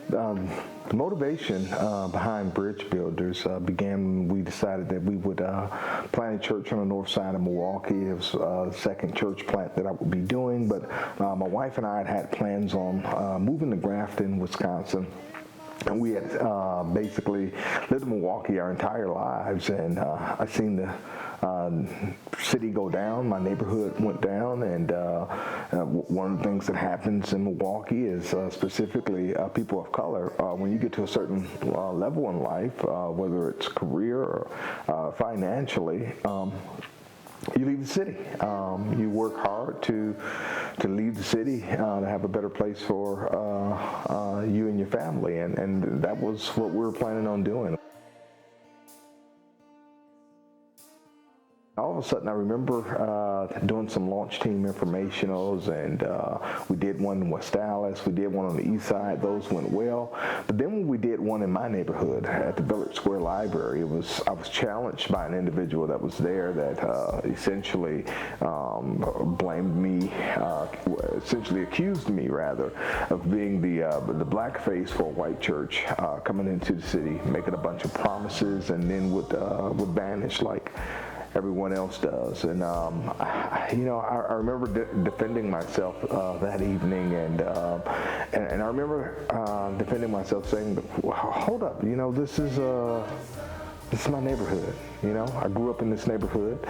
The motivation behind Bridge Builders began when we decided that we would plant a church on the north side of Milwaukee. It was the second church plant that I would be doing, but my wife and I had plans on moving to Grafton, Wisconsin. And we had basically lived in Milwaukee our entire lives, and I seen the city go down, my neighborhood went down, and one of the things that happens in Milwaukee is specifically people of color, when you get to a certain level in life, whether it's career or financially, you leave the city. You work hard to leave the city, to have a better place for you and your family, and that was what we were planning on doing. All of a sudden, I remember doing some launch team informationals, and we did one in West Dallas, we did one on the east side. Those went well. But then when we did one in my neighborhood at the Village Square Library, I was challenged by an individual that was there that essentially blamed me, essentially accused me rather, of being the black face for a white church, coming into the city, making a bunch of promises, and then would vanish like everyone else does. And I remember defending myself that evening, and I remember defending myself, saying, hold up, this is my neighborhood. I grew up in this neighborhood,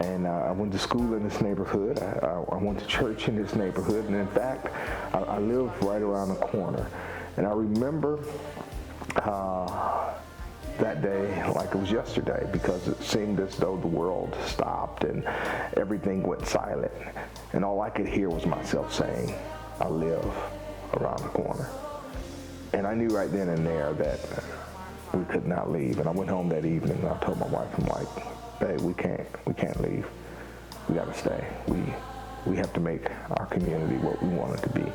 and I went to school in this neighborhood. I went to church in this neighborhood, and in fact, I live right around the corner. And I remember that day like it was yesterday, because it seemed as though the world stopped and everything went silent, and all I could hear was myself saying, I live around the corner. And I knew right then and there that we could not leave. And I went home that evening and I told my wife, I'm like, babe, we can't leave. We gotta stay. We have to make our community what we want it to be.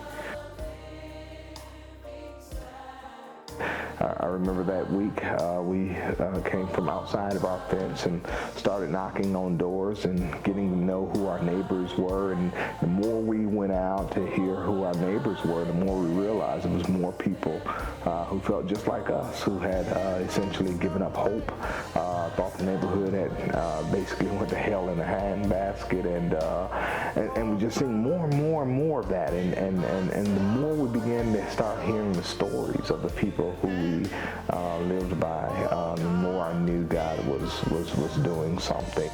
I remember that week we came from outside of our fence and started knocking on doors and getting to know who our neighbors were. And the more we went out to hear who our neighbors were, the more we realized it was more people who felt just like us, who had essentially given up hope, thought the neighborhood had basically went to hell in a handbasket, and we just seeing more and more of that. And the more we began to start hearing the stories of the people who we lived by, the more I knew God was doing something.